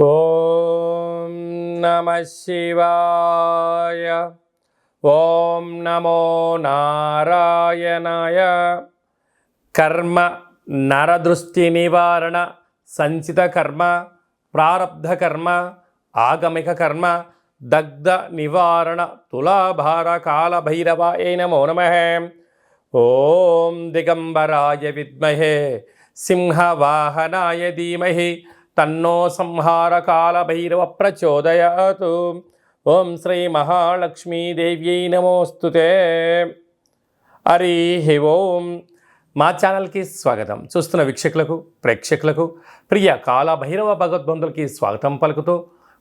ఓం నమః శివాయ. ఓం నమో నారాయణాయ. కర్మ నరదృష్టి నివారణ సంచిత కర్మ ప్రారబ్ధ కర్మ ఆగమిక కర్మ దగ్ధ నివారణ తులాభార కాల భైరవాయ నమో నమః. ఓం దిగంబరాయ విద్మహే సింహవాహనాయ ధీమహి తన్నో సంహార కాల భైరవ ప్రచోదయాతు. ఓం శ్రీ మహాలక్ష్మీదేవ్యై నమోస్తుతే. హరి ఓం. మా ఛానల్కి స్వాగతం. చూస్తున్న వీక్షకులకు ప్రేక్షకులకు ప్రియ కాల భైరవ భగవద్బంధులకి స్వాగతం పలుకుతూ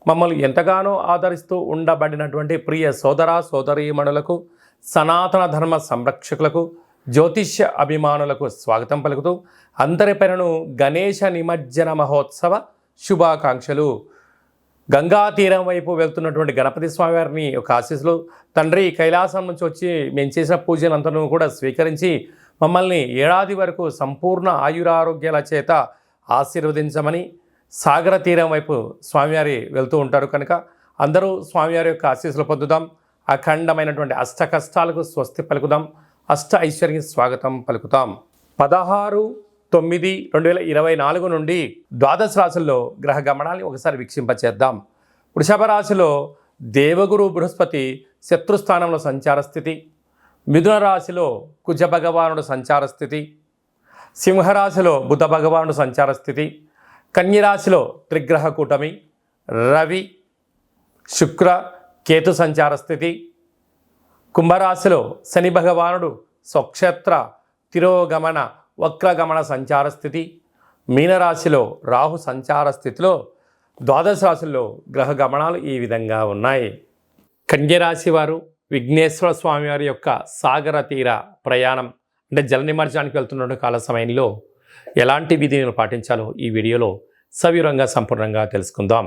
మమ్మల్ని ఎంతగానో ఆదరిస్తూ ఉండబడినటువంటి ప్రియ సోదర సోదరీమణులకు సనాతన ధర్మ సంరక్షకులకు జ్యోతిష్య అభిమానులకు స్వాగతం పలుకుతూ అందరిపైనను గణేశ నిమజ్జన మహోత్సవ శుభాకాంక్షలు. గంగా తీరం వైపు వెళ్తున్నటువంటి గణపతి స్వామివారిని ఒక ఆశీస్సులు. తండ్రి కైలాసం నుంచి వచ్చి మేము చేసిన పూజలంతను కూడా స్వీకరించి మమ్మల్ని ఏడాది వరకు సంపూర్ణ ఆయురారోగ్యాల చేత ఆశీర్వదించమని. సాగర తీరం వైపు స్వామివారి వెళ్తూ ఉంటారు కనుక అందరూ స్వామివారి యొక్క ఆశీస్సులు పొందుదాం. అఖండమైనటువంటి అష్ట కష్టాలకు స్వస్తి పలుకుదాం. అష్ట ఐశ్వర్య స్వాగతం పలుకుతాం. 16/9/2024 నుండి ద్వాదశ రాశుల్లో గ్రహ గమనాన్ని ఒకసారి వీక్షింపచేద్దాం. వృషభ రాశిలో దేవగురు బృహస్పతి శత్రుస్థానంలో సంచార స్థితి. మిథున రాశిలో కుజ భగవానుడు సంచార స్థితి. సింహరాశిలో బుధ భగవానుడు సంచార స్థితి. కన్యరాశిలో త్రిగ్రహ కూటమి రవి శుక్ర కేతు సంచార స్థితి. కుంభరాశిలో శని భగవానుడు స్వక్షేత్ర తిరోగమన వక్రగమన సంచార స్థితి. మీనరాశిలో రాహు సంచార స్థితిలో ద్వాదశ రాశుల్లో గ్రహ గమనాలు ఈ విధంగా ఉన్నాయి. కన్యరాశి వారు విఘ్నేశ్వర స్వామివారి యొక్క సాగర తీర ప్రయాణం అంటే జల నిమజ్జనానికి వెళ్తున్న కాల సమయంలో ఎలాంటి విధిని పాటించాలో ఈ వీడియోలో సవివరంగా సంపూర్ణంగా తెలుసుకుందాం.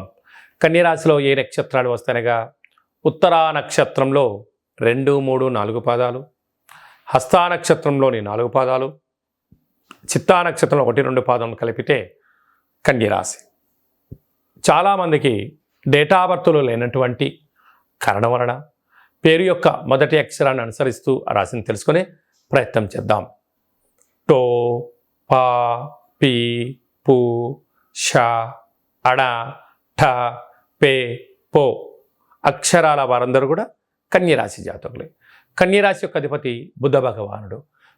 కన్యరాశిలో ఏ నక్షత్రాలు వస్తాయనగా ఉత్తరా నక్షత్రంలో 2, 3, 4 పాదాలు, హస్తా నక్షత్రంలోని 4 పాదాలు, చిత్తా నక్షత్రంలో 1, 2 పాదాలను కలిపితే కన్యరాశి. చాలామందికి డేటా బర్త్లో లేనటువంటి కారణం వలన పేరు యొక్క మొదటి అక్షరాన్ని అనుసరిస్తూ ఆ రాశిని తెలుసుకునే ప్రయత్నం చేద్దాం. టో పా పీ పు ష అడ ఠ పే పో అక్షరాల వారందరూ కూడా కన్యరాశి జాతకులే. కన్యరాశి యొక్క అధిపతి బుధ భగవానుడు.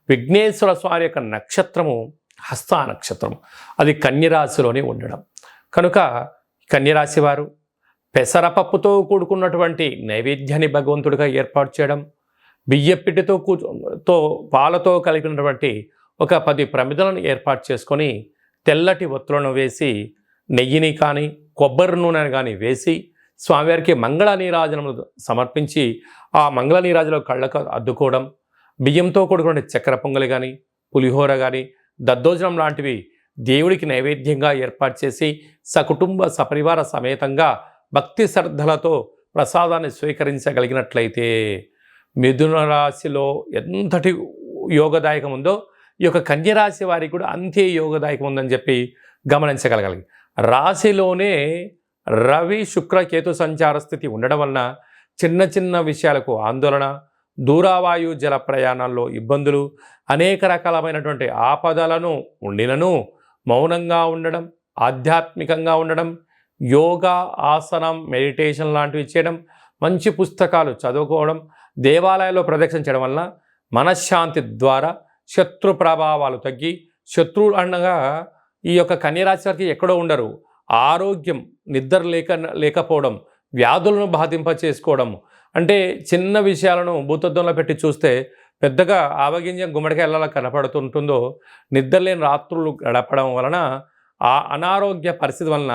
విఘ్నేశ్వర స్వామి యొక్క నక్షత్రము హస్తా నక్షత్రము, అది కన్యరాశిలోనే ఉండడం కనుక కన్యరాశి వారు పెసరపప్పుతో కూడుకున్నటువంటి నైవేద్యాన్ని భగవంతుడిగా ఏర్పాటు చేయడం, బియ్యపిట్టితో పాలతో కలిగినటువంటి ఒక 10 ప్రమిదలను ఏర్పాటు చేసుకొని తెల్లటి ఒత్తులను వేసి నెయ్యిని కానీ కొబ్బరి నూనెని కానీ వేసి స్వామివారికి మంగళ నీరాజనములు సమర్పించి ఆ మంగళ నీరాజలో కళ్ళకు అద్దుకోవడం, బియ్యంతో కూడుకున్న చక్కెర పొంగలి కానీ పులిహోర కానీ దద్దోజనం లాంటివి దేవుడికి నైవేద్యంగా ఏర్పాటు చేసి సకుటుంబ సపరివార సమేతంగా భక్తి శ్రద్ధలతో ప్రసాదాన్ని స్వీకరించగలిగినట్లయితే మిథున రాశిలో ఎంతటి యోగదాయకం ఉందో ఈ యొక్క కన్యరాశి వారికి కూడా అంతే యోగదాయకం ఉందని చెప్పి గమనించగలగాలి. రాశిలోనే రవి శుక్ర కేతు సంచార స్థితి ఉండడం వలన చిన్న చిన్న విషయాలకు ఆందోళన, దూరావాయు జల ప్రయాణాల్లో ఇబ్బందులు, అనేక రకాలమైనటువంటి ఆపదలను ఉండినను మౌనంగా ఉండడం, ఆధ్యాత్మికంగా ఉండడం, యోగా ఆసనం మెడిటేషన్ లాంటివి చేయడం, మంచి పుస్తకాలు చదువుకోవడం, దేవాలయాల్లో ప్రదక్షిణ చేయడం వలన మనశ్శాంతి ద్వారా శత్రు ప్రభావాలు తగ్గి, శత్రువులు అనగా ఈ యొక్క కన్యరాశి వారికి ఎక్కడో ఉండరు, ఆరోగ్యం నిద్ర లేకపోవడం, వ్యాధులను బాధింప చేసుకోవడం, అంటే చిన్న విషయాలను భూతద్దంలో పెట్టి చూస్తే పెద్దగా ఆవగింజ గుమ్మడికాయ ఎలా కనపడుతుంటుందో నిద్రలేని రాత్రులు గడపడం వలన ఆ అనారోగ్య పరిస్థితి వలన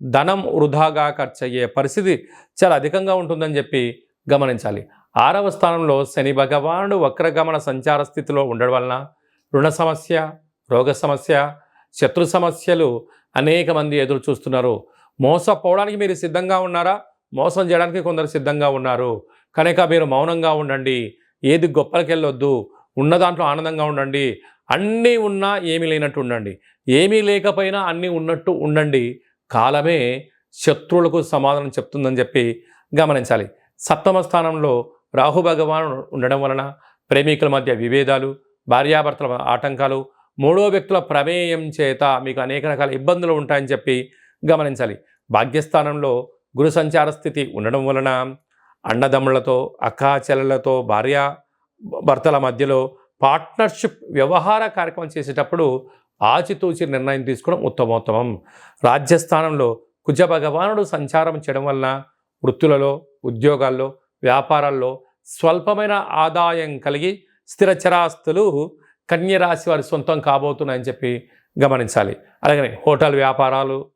ధనం వృధాగా ఖర్చు అయ్యే పరిస్థితి చాలా అధికంగా ఉంటుందని చెప్పి గమనించాలి. 6వ స్థానంలో శని భగవానుడు వక్రగమన సంచార స్థితిలో ఉండడం వలన రుణ సమస్య, రోగ సమస్య, శత్రు సమస్యలు అనేక మంది ఎదురు చూస్తున్నారు. మోసపోవడానికి మీరు సిద్ధంగా ఉన్నారా? మోసం చేయడానికి కొందరు సిద్ధంగా ఉన్నారు కనుక మీరు మౌనంగా ఉండండి. ఏది గొప్పలకి వెళ్ళొద్దు, ఉన్న దాంట్లో ఆనందంగా ఉండండి. అన్నీ ఉన్నా ఏమీ లేనట్టు ఉండండి, ఏమీ లేకపోయినా అన్నీ ఉన్నట్టు ఉండండి. కాలమే శత్రువులకు సమాధానం చెప్తుందని చెప్పి గమనించాలి. సప్తమ స్థానంలో రాహు భగవానుడు ఉండడం వలన ప్రేమికుల మధ్య విభేదాలు, భార్యాభర్తల ఆటంకాలు, మూడో వ్యక్తుల ప్రమేయం చేత మీకు అనేక రకాల ఇబ్బందులు ఉంటాయని చెప్పి గమనించాలి. భాగ్యస్థానంలో గురు సంచార స్థితి ఉండడం వలన అన్నదమ్ములతో, అక్కా చెల్లెలతో, భార్య భర్తల మధ్యలో పార్ట్నర్షిప్ వ్యవహార కార్యక్రమం చేసేటప్పుడు ఆచితూచి నిర్ణయం తీసుకోవడం ఉత్తమోత్తమం. రాజ్యస్థానంలో కుజ భగవానుడు సంచారం చేయడం వలన వృత్తులలో, ఉద్యోగాల్లో, వ్యాపారాల్లో స్వల్పమైన ఆదాయం కలిగి స్థిరచరాస్తులు కన్యరాశి వారి సొంతం కాబోతున్నాయని చెప్పి గమనించాలి. అలాగనే హోటల్ వ్యాపారాలు,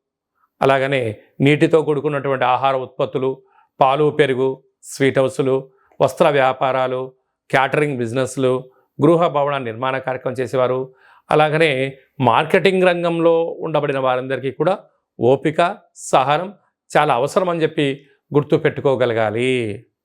అలాగనే నీటితో కూడుకున్నటువంటి ఆహార ఉత్పత్తులు, పాలు పెరుగు, స్వీట్ హౌసులు, వస్త్ర వ్యాపారాలు, క్యాటరింగ్ బిజినెస్లు, గృహ భవన నిర్మాణ కార్యక్రమం చేసేవారు, అలాగనే మార్కెటింగ్ రంగంలో ఉండబడిన వారందరికీ కూడా ఓపిక, సహనం చాలా అవసరం అని చెప్పి గుర్తు పెట్టుకోగలగాలి.